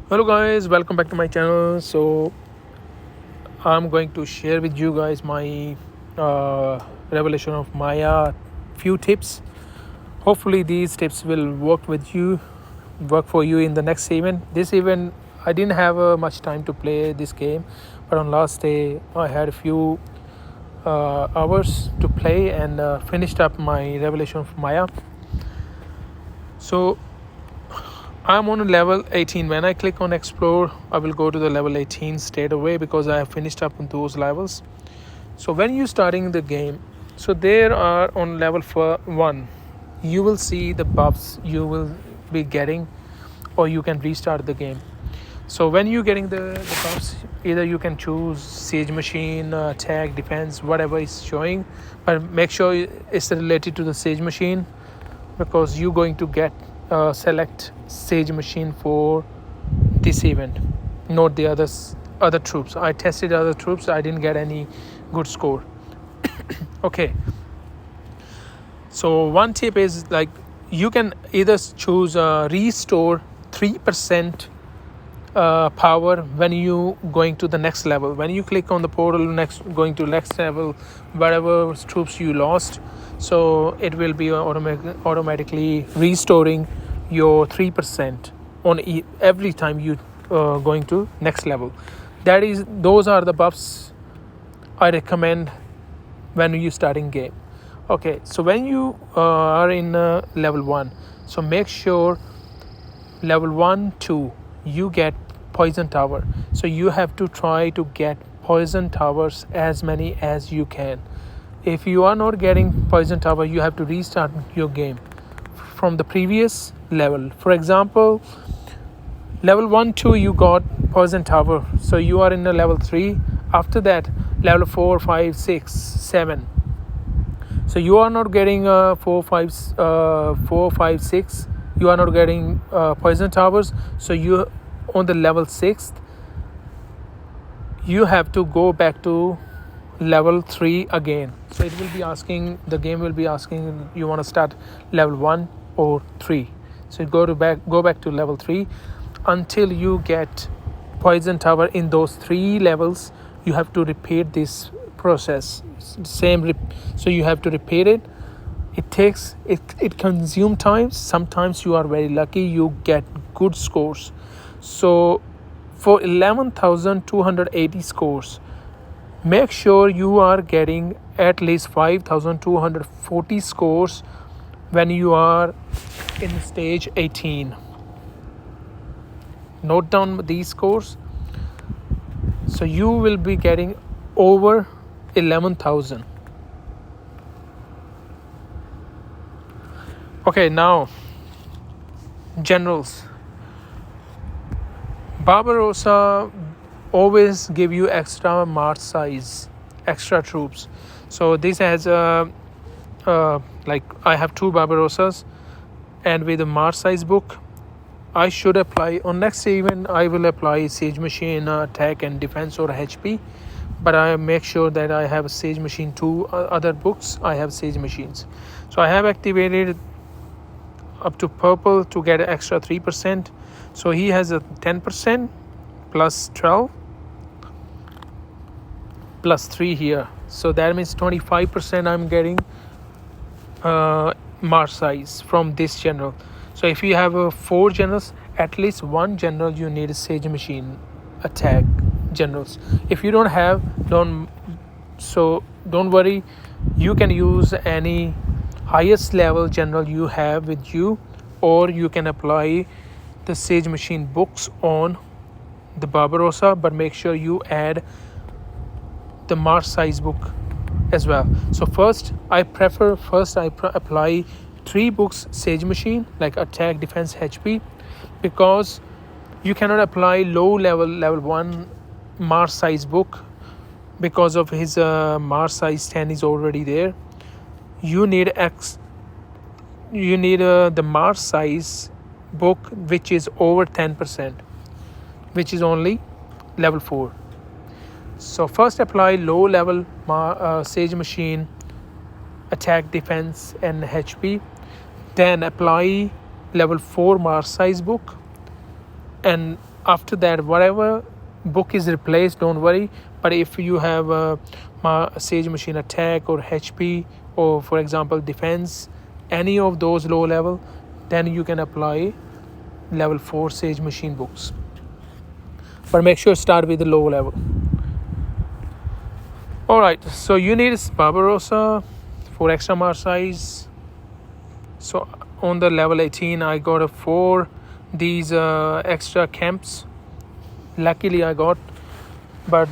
Hello guys, welcome back to my channel. So I'm going to share with you guys my revelation of Maya, few tips. Hopefully these tips will work for you in the next event. This event I didn't have much time to play this game, but on last day I had a few hours to play and finished up my revelation of Maya. So I'm on level 18. When I click on explore, I will go to the level 18 straight away because I have finished up on those levels. So when you starting the game, so there are on level 1, you will see the buffs you will be getting, or you can restart the game. So when you getting the buffs, either you can choose siege machine, attack, defense, whatever is showing, but make sure it's related to the siege machine because you're going to get select sage machine for this event, not the other troops. I tested other troops, I didn't get any good score. Okay, so one tip is like you can either choose restore 3% power when you going to the next level. When you click on the portal next going to next level, whatever troops you lost, so it will be automatically restoring your 3% on every time you going to next level. Those are the buffs I recommend when you starting game. Okay, so when you are in level 1, so make sure level 1 2 you get poison tower, so you have to try to get poison towers as many as you can. If you are not getting poison tower, you have to restart your game from the previous level. For example, level 1 2 you got poison tower, so you are in a level 3. After that, level 4 5 6 7, so you are not getting 4 5 6, you are not getting poison towers, so you on the level 6th you have to go back to level 3 again. So it will be asking, the game will be asking you want to start level 1 or 3. So you go back to level 3 until you get poison tower in those 3 levels. You have to repeat this process, so you have to repeat it. It consumes time. Sometimes you are very lucky, you get good scores. So for 11,280 scores, make sure you are getting at least 5,240 scores when you are in stage 18. Note down these scores, so you will be getting over 11,000. Okay, now generals. Barbarossa always give you extra march size, extra troops. So this has like I have 2 Barbarossas, and with the march size book, I should apply on next event. I will apply siege machine, attack and defense, or HP. But I make sure that I have a siege machine 2 other books. I have siege machines, so I have activated up to purple to get an extra 3%. So he has a 10% plus 12 plus 3 here, so that means 25% I'm getting march size from this general. So if you have 4 generals, at least 1 general you need a siege machine attack generals. If you don't have, don't worry, you can use any highest level general you have with you, or you can apply the siege machine books on the Barbarossa, but make sure you add the march size book as well. So first I apply 3 books siege machine, like attack, defense, HP, because you cannot apply low level 1 march size book because of his march size 10 is already there. You need the march size book which is over 10%, which is only level 4. So first apply low level siege machine, attack, defense and HP, then apply level 4 march size book, and after that, whatever book is replaced, don't worry. But if you have Sage Machine Attack or HP, or for example Defense, any of those low level, then you can apply level 4 Sage Machine books. But make sure start with the low level. Alright, so you need Barbarossa for extra mark size. So on the level 18 I got a 4 these extra camps. Luckily I got, but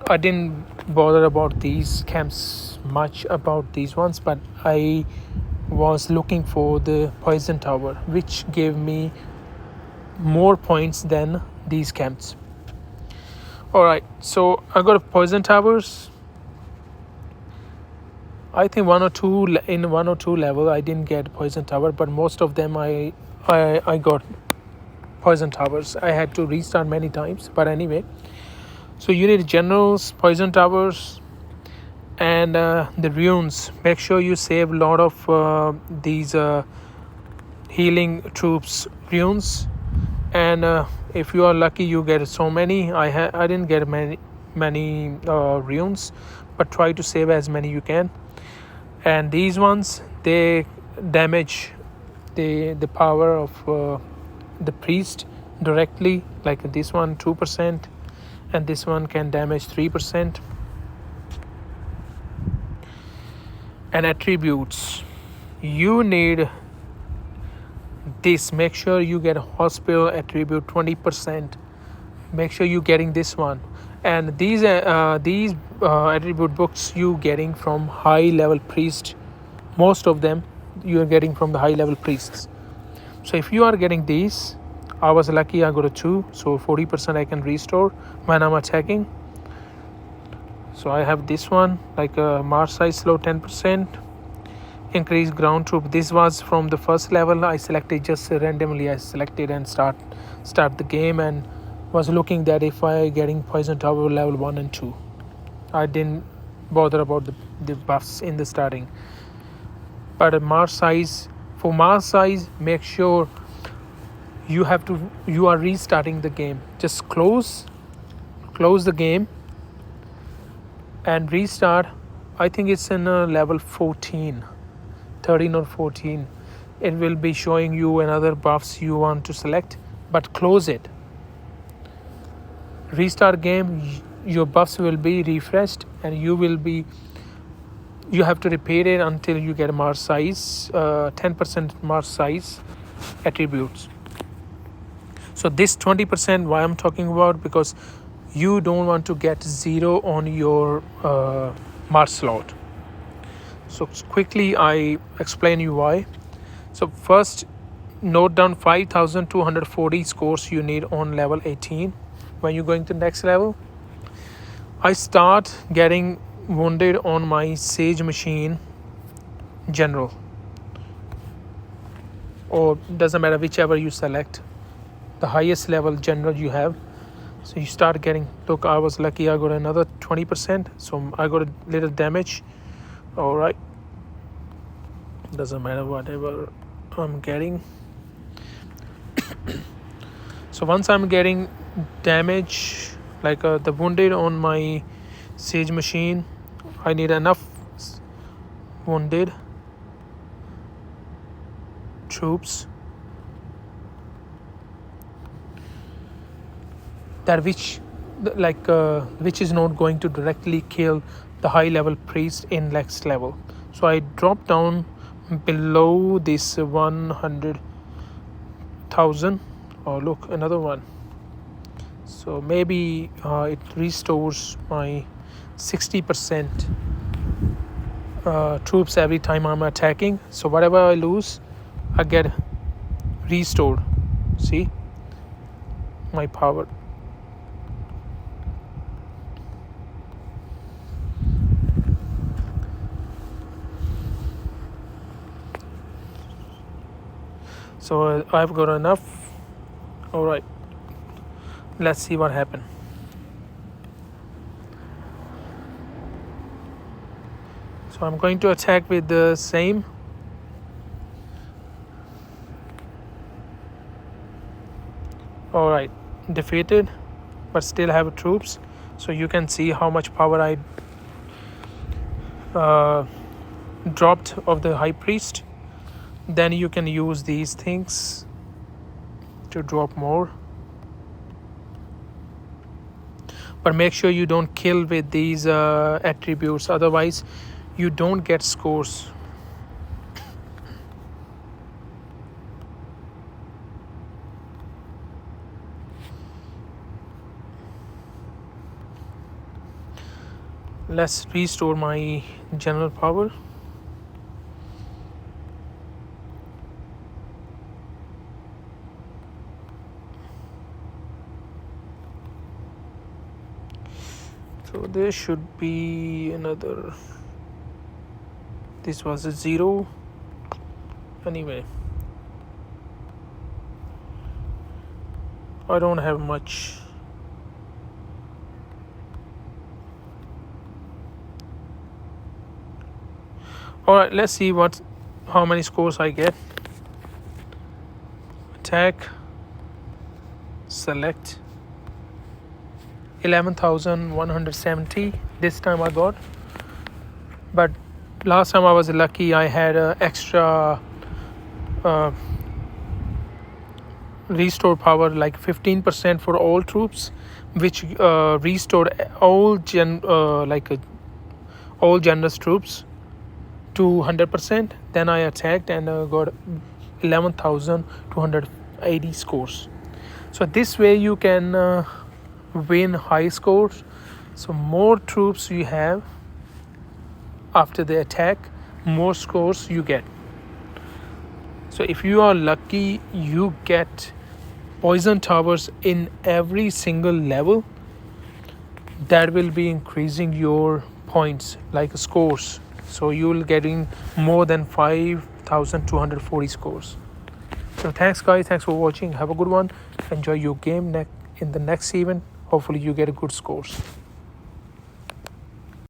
I didn't bother about these camps much about these ones, but I was looking for the poison tower, which gave me more points than these camps. Alright, so I got a poison towers. I think one or two level I didn't get poison tower, but most of them I got poison towers. I had to restart many times, but anyway. So you need generals, poison towers, and the runes. Make sure you save a lot of these healing troops runes, and if you are lucky you get so many. I didn't get many runes, but try to save as many you can. And these ones, they damage the power of the priest directly, like this one 2%, and this one can damage 3%. And attributes, you need this. Make sure you get hospital attribute 20%. Make sure you're getting this one. And these attribute books you getting from high level priest. Most of them you are getting from the high level priests. So if you are getting these, I was lucky I got a 2, so 40% I can restore when I'm attacking. So I have this one, like a march size slow 10%, increase ground troop. This was from the first level. I selected just randomly. I selected and start the game, and was looking that if I getting poison tower level 1 and 2. I didn't bother about the buffs in the starting. But a march size, for march size, make sure you are restarting the game. Just close the game and restart. I think it's in level 13 or 14. It will be showing you another buffs you want to select, but close it. Restart game, your buffs will be refreshed, and you have to repeat it until you get a march size, 10% march size attributes. So this 20%, why I'm talking about, because you don't want to get 0 on your march slot. So quickly I explain you why. So first, note down 5,240 scores you need on level 18. When you're going to next level, I start getting wounded on my Sage Machine General, or doesn't matter, whichever you select, the highest level general you have. So you start getting, look, I was lucky I got another 20%, so I got a little damage. All right, doesn't matter whatever I'm getting. So once I'm getting damage, like the wounded on my Sage Machine, I need enough wounded troops that which is not going to directly kill the high level priest in next level. So I drop down below this 100,000. Oh look, another one. So maybe it restores my 60% troops every time I'm attacking. So whatever I lose, I get restored. See my power. So I've got enough. All right, let's see what happened. So I'm going to attack with the same. All right, defeated, but still have troops. So you can see how much power I dropped of the high priest. Then you can use these things to drop more, but make sure you don't kill with these attributes, otherwise you don't get scores. Let's restore my general power. So there should be another. This was a 0. Anyway, I don't have much. Alright, let's see how many scores I get. Attack, select 11,170 this time I got, but last time I was lucky. I had extra restore power, like 15% for all troops, which restored all all generous troops to 100%. Then I attacked and got 11,280 scores. So this way you can win high scores. So more troops you have after the attack, more scores you get. So if you are lucky, you get poison towers in every single level. That will be increasing your points, like scores. So you will getting more than 5,240 scores. So thanks guys, thanks for watching. Have a good one. Enjoy your game in the next event. Hopefully you get good scores.